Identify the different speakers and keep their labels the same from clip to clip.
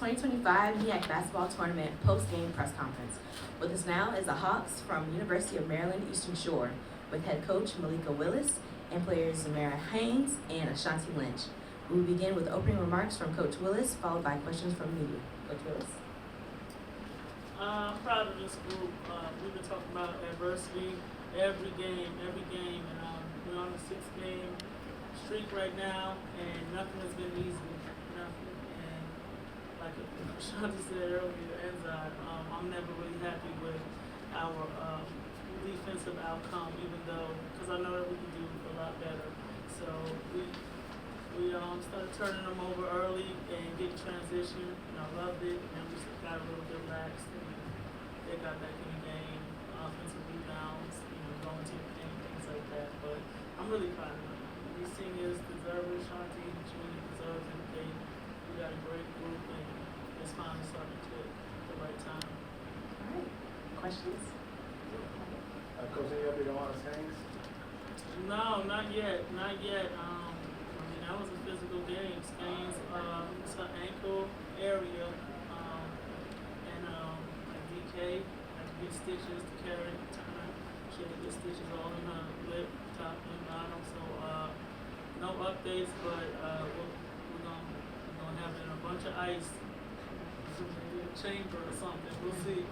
Speaker 1: 2025 MEAC Basketball Tournament post-game press conference. With us now is the Hawks from University of Maryland Eastern Shore, with head coach Malika Willis and players Zamara Haynes and Ashanti Lynch. We will begin with opening remarks from Coach Willis, followed by questions from media. Coach Willis.
Speaker 2: I'm proud of this group. We've been talking about adversity every game, and we're on a 6-game streak right now, and nothing has been easy. Nothing. And like Ashanti said earlier, I'm never really happy with our defensive outcome, even though, because I know that we can do a lot better. So we started turning them over early and getting transition, and I loved it. And we just got a little bit relaxed, and they got back in the game, offensive rebounds, going to the paint, things like that. But I'm really proud of them. These seniors deserve it. Ashanti Junior deserves it. We got a great group, and it's finally starting to at the right time.
Speaker 1: All right. Questions?
Speaker 3: Coach, any update on Haynes?
Speaker 2: No, not yet. That was a physical game. Haynes, it's her ankle area, and DK had to get stitches to carry the time. She had to get stitches all in her lip, top and bottom. So no updates, but we're gonna have it in a bunch of ice, maybe a chamber or something. We'll see.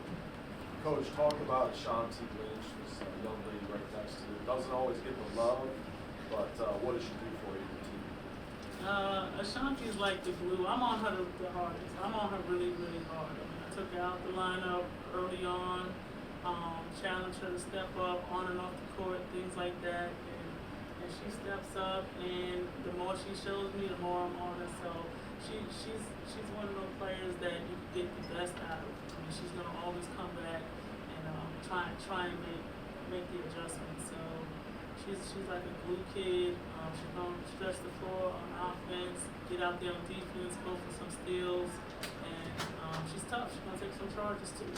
Speaker 3: Coach, talk about Ashanti Lynch, this young lady right next to you. Doesn't always get the love, but what does she do for you?
Speaker 2: Ashanti's like the glue. I'm on her the hardest. I'm on her really, really hard. I mean, I took her out the lineup early on, challenged her to step up on and off the court, things like that. And she steps up, and the more she shows me, the more I'm on her. So she's one of those players that you can get the best out of. I mean, she's gonna always come back and try and make the adjustments. So she's like a glue kid. She's gonna stretch the floor on offense, get out there on defense, go for some steals, and she's tough. She's gonna take some charges too.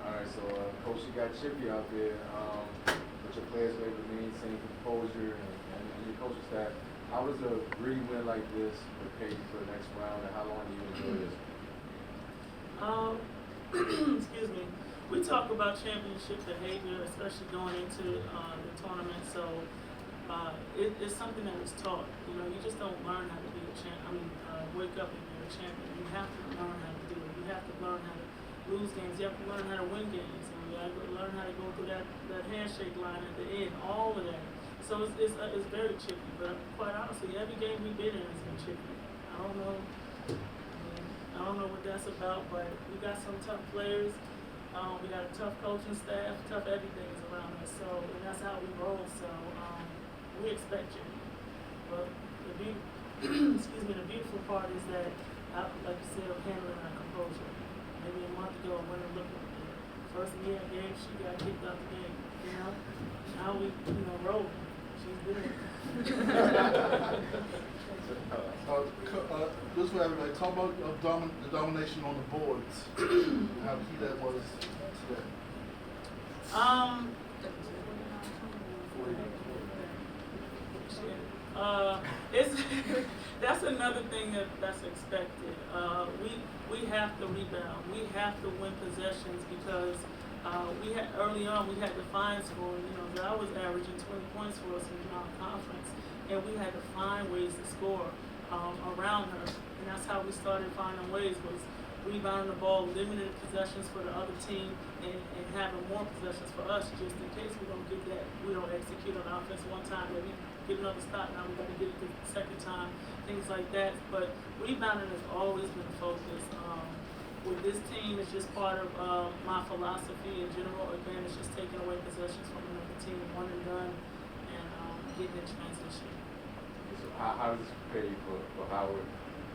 Speaker 4: All right, so Coach, you got Chippy out there. What your players were able to maintain composure and your coaching staff. How does a gritty win like this prepare you for the next round, and how long do you enjoy this?
Speaker 2: Excuse me. We talk about championship behavior, especially going into the tournament. So it's something that is taught. You just don't learn how to be a champion. Wake up and be a champion. You have to learn how to do it. You have to learn how to lose games. You have to learn how to win games. And you have to learn how to go through that handshake line at the end. All of that. So it's very chippy. But quite honestly, every game we've been in has been chippy. I don't know what that's about, but we got some tough players. We got a tough coaching staff, tough everything is around us. So, and that's how we roll. So we expect you. But the the beautiful part is that, like you said, handling our composure. Maybe a month ago, I went and looked at the first game, she got kicked out the game. Now we, roll. She's good.
Speaker 5: This way, everybody, talk about the domination on the boards. How key that was today.
Speaker 2: It's that's another thing that's expected. We have to rebound. We have to win possessions because we had early on we had to find scoring. I was averaging 20 points for us in conference, and we had to find ways to score around her, and that's how we started finding ways was rebounding the ball, limited possessions for the other team, and having more possessions for us just in case we don't get that, we don't execute on offense one time, but we get another stop, now we got to get it the second time, things like that. But rebounding has always been a focus. With this team, it's just part of my philosophy in general. Again, it's just taking away possessions from another team, one and done, and getting in transition.
Speaker 4: So how does this prepare you for Howard?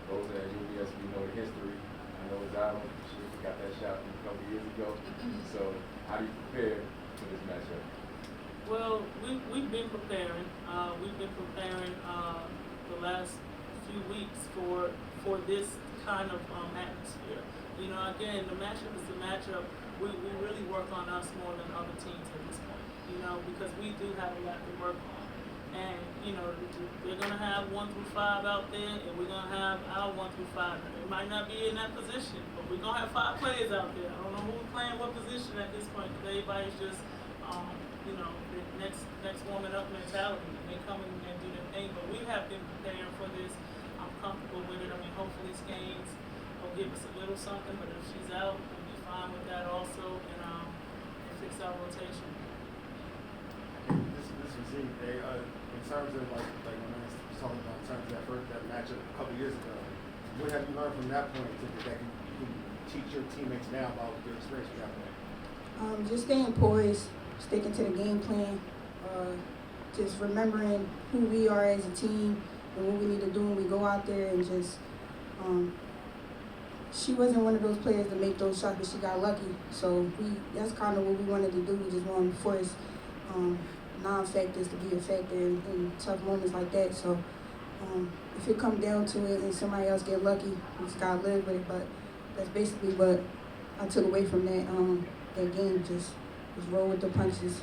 Speaker 4: Those at UBS, we know the history. I know Zidane, she got that shot from a couple years ago. So how do you prepare for this matchup?
Speaker 2: Well, we've been preparing. We've been preparing the last few weeks for this kind of atmosphere. Again, the matchup is the matchup. We really work on us more than other teams at this point. Because we do have a lot to work on. And, you know, they're gonna have 1 through 5 out there, and we're gonna have our 1 through 5. It might not be in that position, but we're gonna have 5 players out there. I don't know who's playing what position at this point, because everybody's just, you know, the next warming up mentality. They come in and do their thing, but we have been preparing for this. I'm comfortable with it. I mean, hopefully Skanes will give us a little something, but if she's out, we'll be fine with that also, and fix our rotation.
Speaker 4: This was it. In terms of like when I was talking about in terms of that matchup a couple years ago, what have you learned from that point that you can teach your teammates now about your experience with that point?
Speaker 6: Just staying poised, sticking to the game plan, just remembering who we are as a team and what we need to do when we go out there, and just she wasn't one of those players to make those shots, but she got lucky. So that's kind of what we wanted to do. We just wanted to force non-factors to be a factor in tough moments like that. So if it come down to it and somebody else get lucky, we just gotta live with it. But that's basically what I took away from that game. Just roll with the punches,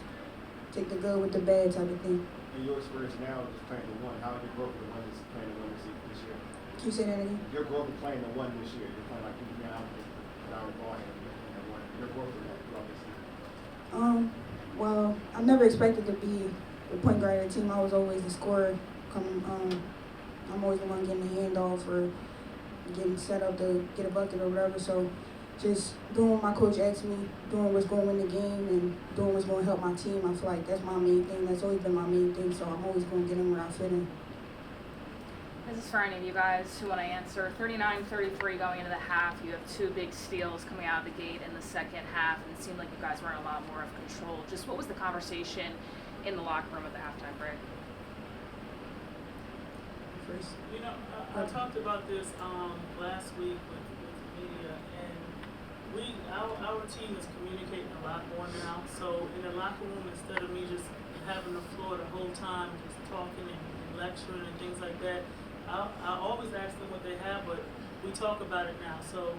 Speaker 6: take the good with the bad type of thing.
Speaker 4: In your experience now, just playing the one, how have you growth with the one that's playing the one this year?
Speaker 6: Can you say that again?
Speaker 4: Your growth of playing the one this year, you're playing like you're out the ball and that one. Your growth in that throughout this season.
Speaker 6: Well, I never expected to be the point guard of the team. I was always the scorer. I'm always the one getting the handoff or getting set up to get a bucket or whatever. So just doing what my coach asked me, doing what's going to win the game, and doing what's going to help my team. I feel like that's my main thing. That's always been my main thing. So I'm always going to get in where I fit in.
Speaker 7: This is for any of you guys who want to answer. 39-33 going into the half. You have 2 big steals coming out of the gate in the second half, and it seemed like you guys were in a lot more of control. Just what was the conversation in the locker room at the halftime break?
Speaker 6: First.
Speaker 2: You know, I talked about this last week with the media, and our team is communicating a lot more now. So in the locker room, instead of me just having the floor the whole time, just talking and lecturing and things like that, I always ask them what they have, but we talk about it now. So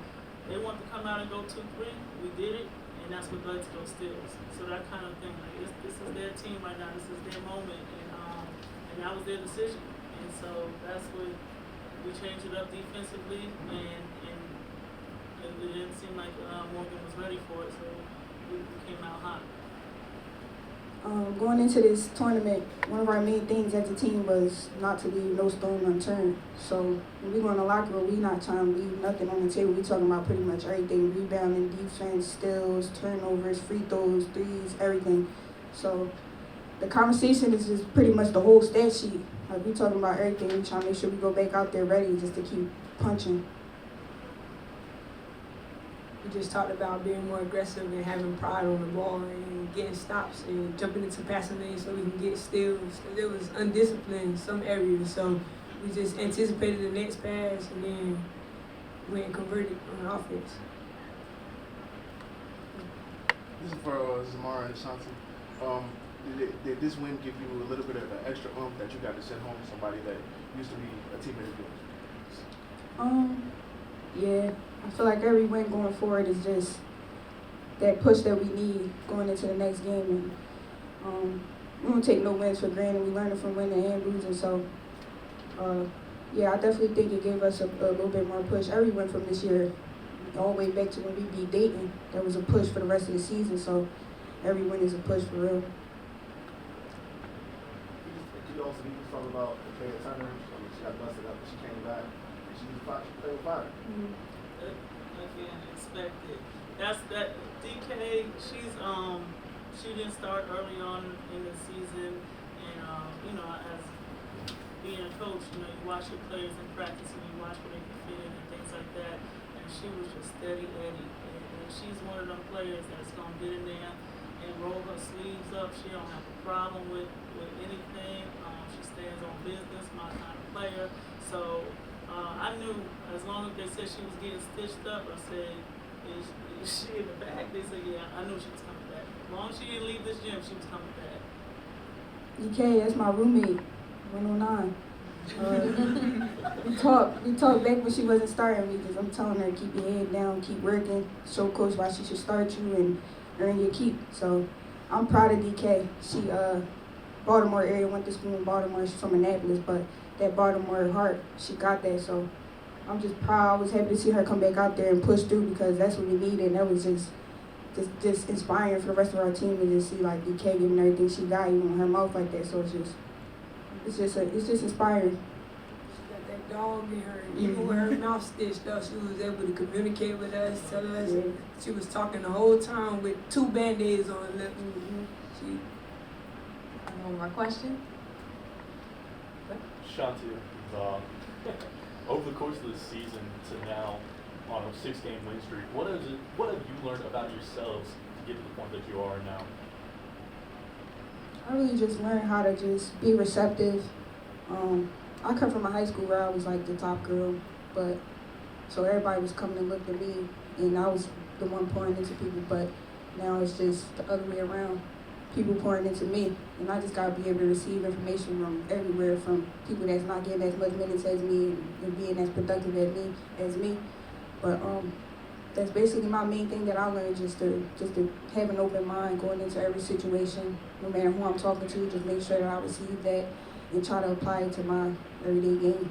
Speaker 2: they want to come out and go 2-3. We did it, and that's what led to those steals. So that kind of thing, like this is their team right now. This is their moment, and that was their decision. And so that's what we changed it up defensively, and it didn't seem like Morgan was ready for it, so we came out hot.
Speaker 6: Going into this tournament, one of our main things as a team was not to leave no stone unturned. So when we go in the locker room, we not trying to leave nothing on the table. We talking about pretty much everything: rebounding, defense, steals, turnovers, free throws, threes, everything. So the conversation is just pretty much the whole stat sheet. Like, we talking about everything. We trying to make sure we go back out there ready just to keep punching.
Speaker 8: We just talked about being more aggressive and having pride on the ball and getting stops and jumping into passing lanes so we can get steals. It was undisciplined in some areas, so we just anticipated the next pass and then went and converted on offense.
Speaker 5: This is for Zamara and Ashanti. Did this win give you a little bit of an extra oomph that you got to send home to somebody that used to be a teammate of yours?
Speaker 6: Yeah, I feel like every win going forward is just that push that we need going into the next game. And we don't take no wins for granted. We learn from winning and losing. So, yeah, I definitely think it gave us a little bit more push. Every win from this year, all the way back to when we beat Dayton, that was a push for the rest of the season. So every win is a push for real.
Speaker 4: You also need to talk about Kaya Turner. She got busted up, but she came back. She played with fire.
Speaker 2: Again, expected. That's that. DK, she didn't start early on in the season, and you know, as being a coach, you know, you watch your players in practice and you watch where they can fit in and things like that. And she was just steady Eddie, and she's one of them players that's gonna get in there and roll her sleeves up. She don't have a problem with anything. She stands on business, my kind of player. So I knew as long as they said she was getting stitched up, I said, is she in the back? They said, yeah, I knew she was coming back. As long as she didn't leave this gym, she was coming back.
Speaker 6: DK, that's my roommate, 109. We talked back when she wasn't starting me, because I'm telling her, keep your head down, keep working, show coach why she should start you and earn your keep. So I'm proud of DK. Baltimore area, went to school in Baltimore. She's from Annapolis, but that Baltimore heart, she got that. So I'm just proud. I was happy to see her come back out there and push through because that's what we needed. And that was just inspiring for the rest of our team to just see like DK giving everything she got, even her mouth like that. So it's just inspiring.
Speaker 8: She got that dog in her. Even with her mouth stitched up, she was able to communicate with us, tell us.
Speaker 6: Yeah.
Speaker 8: She was talking the whole time with 2 Band-Aids on her lip. She
Speaker 1: One more question?
Speaker 9: Shanti, over the course of the season to now, on a 6-game win streak, what have you learned about yourselves to get to the point that you are now?
Speaker 6: I really just learned how to just be receptive. I come from a high school where I was like the top girl, but so everybody was coming to look at me, and I was the one pouring into people. But now it's just the other way around. People pouring into me, and I just gotta be able to receive information from everywhere, from people that's not getting as much minutes as me and being as productive as me. But that's basically my main thing that I learned, just to have an open mind going into every situation, no matter who I'm talking to, just make sure that I receive that and try to apply it to my everyday game.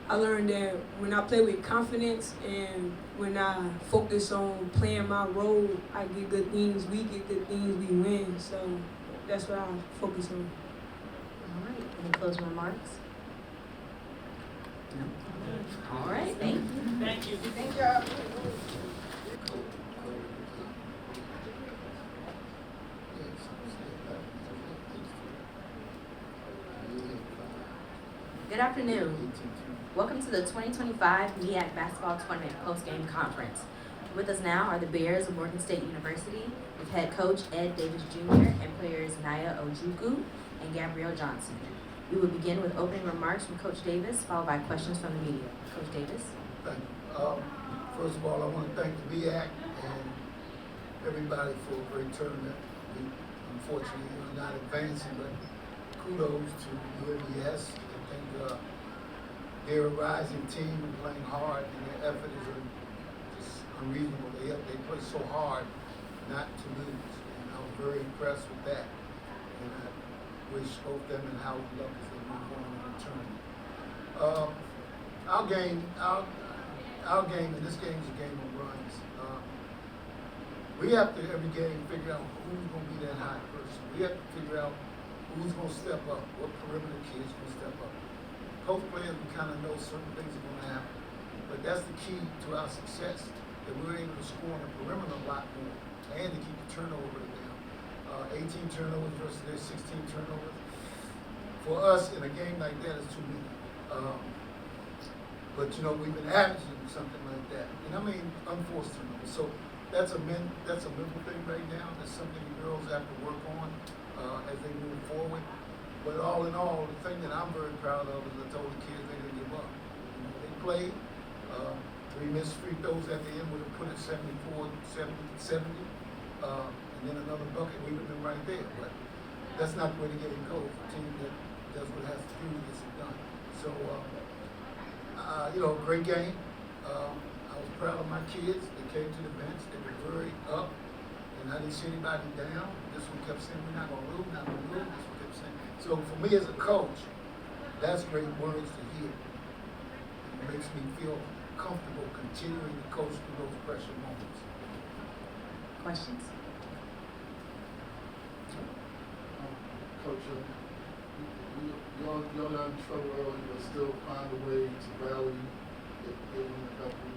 Speaker 8: I learned that when I play with confidence and when I focus on playing my role, I get good things, we get good things, we win. So that's what I focus on.
Speaker 1: All right. Any closing remarks? No. All right. Thank you.
Speaker 2: Thank you.
Speaker 8: Thank y'all.
Speaker 1: Good afternoon. Welcome to the 2025 MEAC Basketball Tournament Post-Game Conference. With us now are the Bears of Morgan State University with head coach Ed Davis Jr. and players Naya Ojukwu and Gabrielle Johnson. We will begin with opening remarks from Coach Davis, followed by questions from the media. Coach Davis.
Speaker 10: Thank you. First of all, I want to thank the MEAC and everybody for a great tournament. We unfortunately are not advancing, but kudos to UMES. I think they're a rising team and playing hard, and their effort is just unreasonable. They play so hard not to lose, and I was very impressed with that. And I wish both them and Howard luck as they move on in the tournament. Our game, and this game is a game of runs. We have to every game figure out who's going to be that high person. We have to figure out who's going to step up, what perimeter kids going to step up. Both players, we kind of know certain things are going to happen, but that's the key to our success, that we're able to score on the perimeter a lot more and to keep the turnover down. 18 turnovers versus their 16 turnovers. For us, in a game like that, is too many. But you know, we've been averaging something like that, and I mean unforced turnovers. So that's a mental thing right now. That's something the girls have to work on as they move forward. But all in all, the thing that I'm very proud of is I told the kids they didn't give up. You know, they played. 3 missed free throws at the end would have put it 74, 70. And then another bucket, we would have been right there. But that's not the way to get it goes. A team that does what it has to do gets it done. So, you know, great game. I was proud of my kids. They came to the bench. They were very up. And I didn't see anybody down. This one kept saying, we're not going to lose, not going to lose. This one kept saying. So for me as a coach, that's great words to hear. It makes me feel comfortable continuing to coach through those pressure moments.
Speaker 1: Questions?
Speaker 11: Coach, y'all got in trouble early, but still find a way to rally, get in a couple.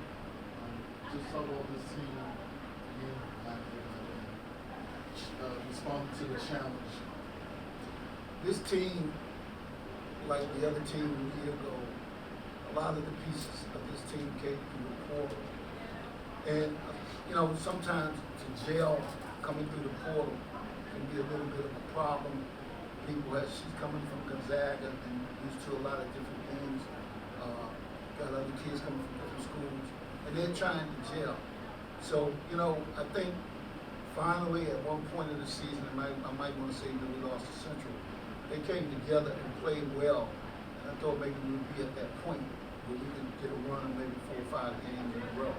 Speaker 11: Just talk about this team again, responding to the challenge.
Speaker 10: This team, like the other team a year ago, a lot of the pieces of this team came through the portal. And, you know, sometimes to gel coming through the portal can be a little bit of a problem. She's coming from Gonzaga and used to a lot of different things. Got other kids coming from different schools, and they're trying to gel. So, you know, I think finally at one point in the season, I might want to say that we lost to Central. They came together and played well, and I thought maybe we would be at that point where we could get a run of maybe 4 or 5 games in a row.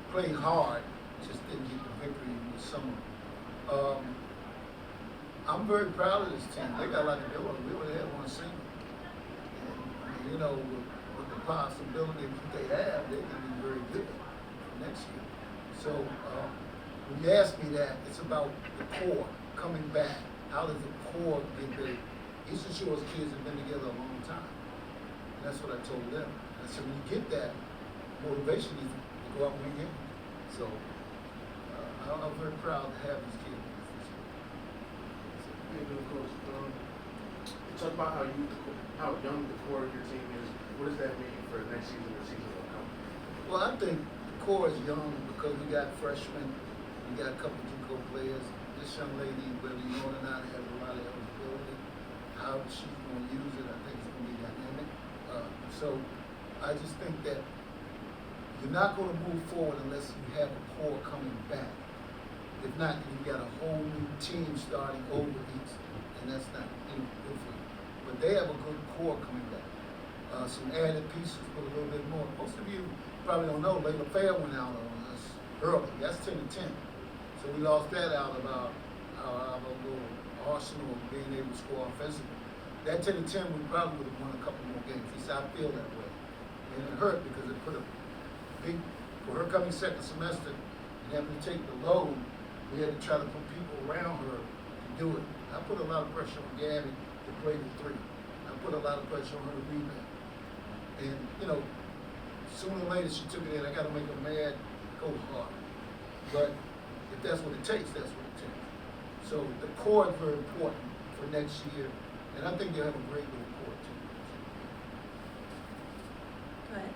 Speaker 10: Played hard, just didn't get the victory in the summer. I'm very proud of this team. They got a lot to do. We only had one senior. And, you know, with the possibility that they have, they can be very good next year. So when you ask me that, it's about the core coming back. How does the core get big? Eastern Shore's kids have been together a long time. And that's what I told them. I said, when you get that, motivation is to go out and win games. So I'm very proud to have these kids.
Speaker 5: Hey, good coach. You talk about how young the core of your team is. What does that mean for next season or season will come?
Speaker 10: Well, I think the core is young because we got freshmen, we got a couple of JUCO players. This young lady, whether you know it or not, has a lot of eligibility. How she's going to use it, I think it's going to be dynamic. So I just think that you're not going to move forward unless you have a core coming back. If not, you got a whole new team starting over each, and that's not good for you. But they have a good core coming back. Some added pieces, put a little bit more. Most of you probably don't know, Layla Fair went out on us early. That's 10-10. So we lost that out of our little arsenal of being able to score offensively. That 10-10, we probably would have won a couple more games. At least I feel that way. And it hurt because it put a big, for her coming second semester and having to take the load, we had to try to put people around her to do it. I put a lot of pressure on Gabby to play the three. I put a lot of pressure on her to rebound. And, you know, sooner or later she took it in. I got to make her mad, go hard. But if that's what it takes, that's what it takes. So the core is very important for next year. And I think they'll have a great little core, too.
Speaker 1: Go ahead.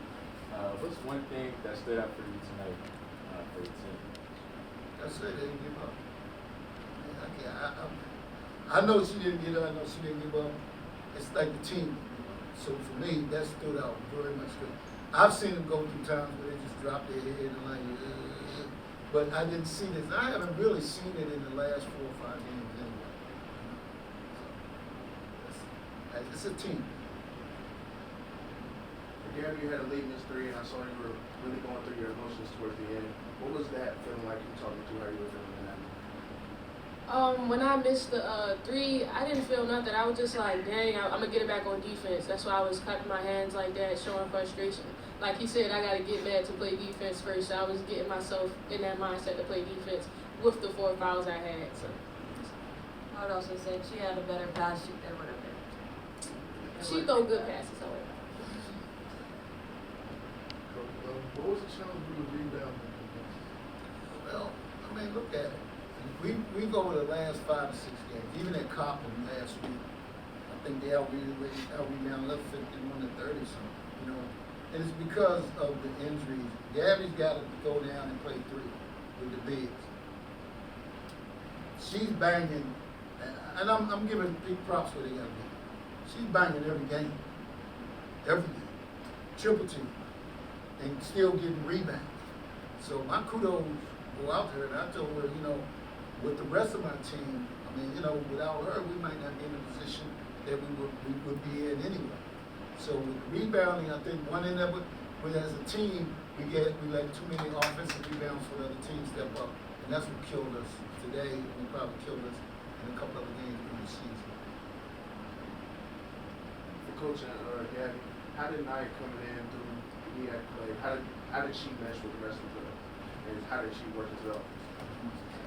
Speaker 4: What's one thing that stood out for you tonight for the team?
Speaker 10: That's it. They didn't give up. I know she didn't get up. I know she didn't give up. It's like the team. So for me, that stood out very much. I've seen them go through times where they just drop their head and like, but I didn't see this. I haven't really seen it in the last 4 or 5 games anyway. So it's a team.
Speaker 5: Gabby, you had a lead in this three, and I saw you were really going through your emotions towards the end. What was that feeling like? You talking to how you were feeling in that?
Speaker 12: When I missed the three, I didn't feel nothing. I was just like, dang, I'm gonna get it back on defense. That's why I was clapping my hands like that, showing frustration. Like he said, I gotta get mad to play defense first. So I was getting myself in that mindset to play defense with the 4 fouls I had. So
Speaker 13: I would also say if she had a better pass, there would have been.
Speaker 12: she throw good passes. However.
Speaker 11: What was the challenge with the rebounding?
Speaker 10: Well, I mean, look at it. We go over the last 5 or 6 games. Even at Coppin last week, I think they out-rebounded up 51 to 30 something. You know, and it's because of the injuries. Gabby's got to go down and play 3 with the bigs. She's banging, and I'm giving big props where they got to be. She's banging every game, triple team, and still getting rebounds. So my kudos go out there, and I told her, you know, with the rest of my team, I mean, you know, without her, we might not be in the position that we would be in anyway. So with the rebounding, I think one end of it, when as a team, we let too many offensive rebounds for the other team step up, and that's what killed us today, and probably killed us in a couple other games during the season.
Speaker 5: For Coach and Gabby, how did Nia coming in through MEAC play? How did she mesh with the rest of the, and how did she work as well?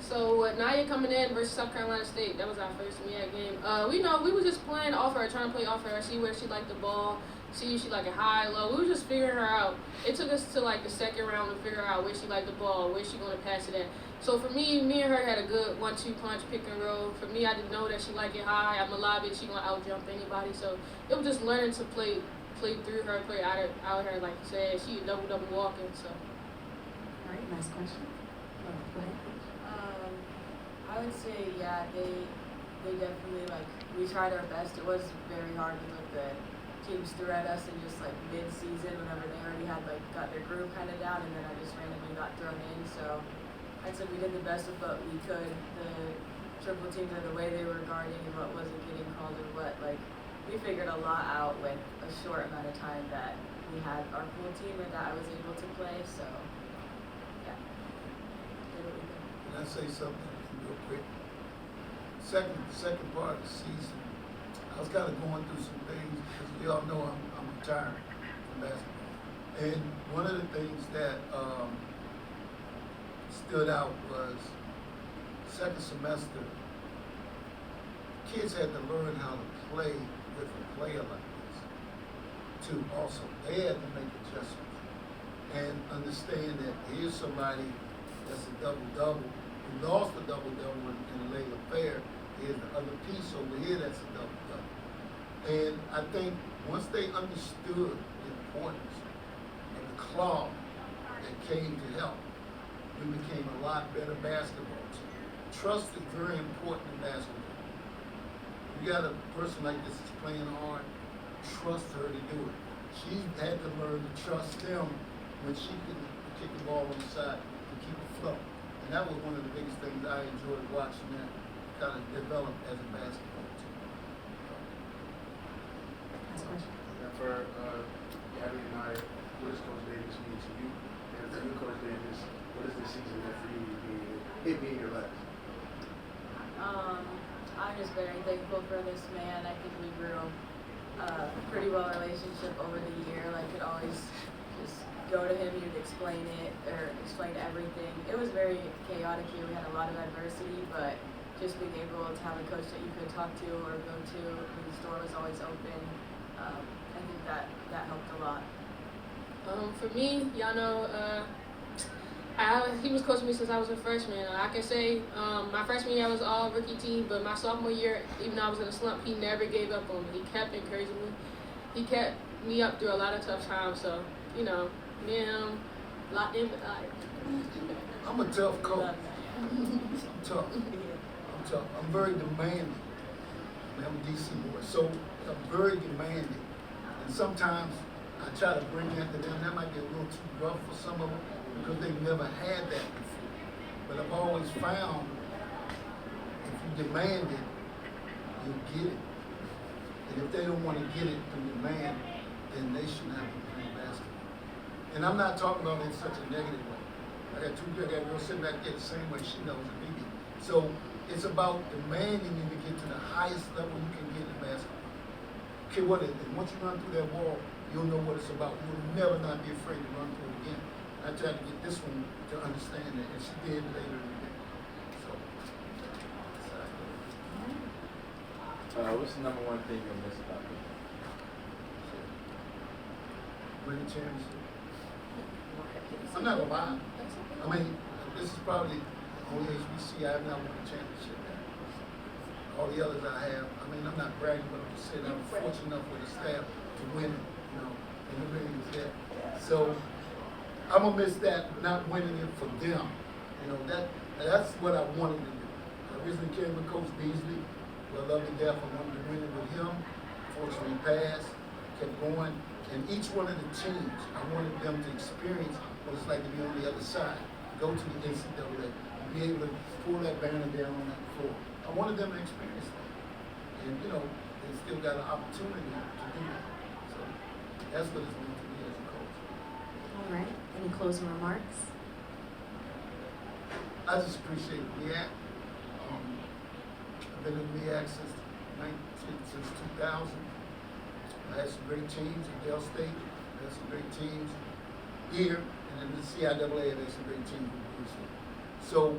Speaker 12: So Nia coming in versus South Carolina State, that was our first MEAC game. We were just playing off her, trying to play off her, see where she liked the ball, see if she liked it high, low. We were just figuring her out. It took us to like the second round to figure out where she liked the ball, where she gonna pass it at. So for me and her had a good 1-2 punch, pick and roll. For me, I didn't know that she liked it high. I'm a lobby, she gonna out jump anybody. So it was just learning to play through her, play out her, like you said. She double walking. So.
Speaker 1: All right, last question. Go ahead.
Speaker 13: I would say, yeah, they definitely, like, we tried our best. It was very hard with like, the teams threw at us and just like mid-season whenever they already had like got their groove kind of down, and then I just randomly got thrown in. So I'd say we did the best with what we could. The triple teams and the way they were guarding and what wasn't getting called and what, like, we figured a lot out with a short amount of time that we had our full team and that I was able to play. So yeah, did what we could.
Speaker 10: Can I say something real quick? second part of the season, I was kind of going through some things because we all know I'm retiring from basketball. And one of the things that stood out was second semester, kids had to learn how to play with a player like this too also. They had to make adjustments and understand that here's somebody that's a double-double who lost a double-double in a late affair. Here's the other piece over here that's a double-double. And I think once they understood the importance of the claw that came to help, we became a lot better basketball team. Trust is very important in basketball. You got a person like this that's playing hard, trust her to do it. She had to learn to trust them when she could kick the ball on the side to keep it flow. And that was one of the biggest things I enjoyed watching that kind of develop as a basketball team.
Speaker 5: And for Gabby and I, what does Coach Davis mean to you? And for you, Coach Davis, what does this season mean for you being your last?
Speaker 13: I'm just very thankful for this man. I think we grew a pretty well relationship over the year. Like, could always just go to him, he'd explain it, or explain everything. It was very chaotic here. We had a lot of adversity, but just being able to have a coach that you could talk to or go to, his door was always open. I think that helped a lot.
Speaker 12: For me, y'all know, he was coaching me since I was a freshman. I can say my freshman year I was all rookie team, but my sophomore year, even though I was in a slump, he never gave up on me. He kept encouraging me. He kept me up through a lot of tough times. So, you know, me and him, locked in.
Speaker 10: I'm a tough coach. I'm tough. I'm very demanding. I'm a DC boy, so I'm very demanding. And sometimes I try to bring that to them. That might be a little too rough for some of them because they've never had that before. But I've always found if you demand it, you'll get it. And if they don't want to get it through demand, then they should not be playing basketball. And I'm not talking about it in such a negative way. I got a girl sitting back there the same way she knows it, me. So it's about demanding you to get to the highest level you can get in basketball. Okay, what is it? Once you run through that wall, you'll know what it's about. You'll never not be afraid to run through it again. I tried to get this one to understand that, and she did later in the day. So,
Speaker 4: What's the number one thing you'll miss about me?
Speaker 10: winning championship. I'm not gonna lie. I mean, this is probably the only HBC I have not won a championship at. All the others I have, I mean, I'm not bragging, but I'm just saying I'm fortunate enough with the staff to win it, you know, and the ring is there. So I'm gonna miss that, not winning it for them. You know, that's what I wanted to do. I originally came with Coach Beasley, who I love to death. I wanted to win it with him. Fortunately, he passed, kept going. And each one of the teams, I wanted them to experience what it's like to be on the other side, go to the NCAA, and be able to pull that banner down on that floor. I wanted them to experience that. And, you know, they still got an opportunity to do that. So that's what it's meant to me as a coach.
Speaker 1: All right. Any closing remarks?
Speaker 10: I just appreciate MEAC. I've been in MEAC since 2000. I had some great teams at Dell State. I had some great teams here, and in the CIAA, I had some great teams in Bruce. So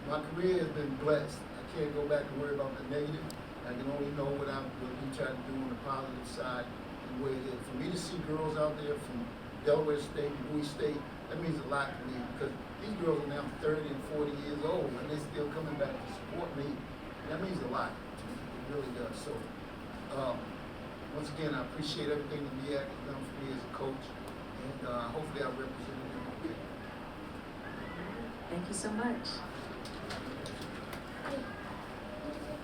Speaker 10: my career has been blessed. I can't go back and worry about the negative. I can only know what we try to do on the positive side and where it is. For me to see girls out there from Delaware State, Bowie State, that means a lot to me because these girls are now 30 and 40 years old and they're still coming back to support me. That means a lot to me. It really does. So once again, I appreciate everything that MEAC has done for me as a coach, and hopefully I represented them okay.
Speaker 1: Thank you so much.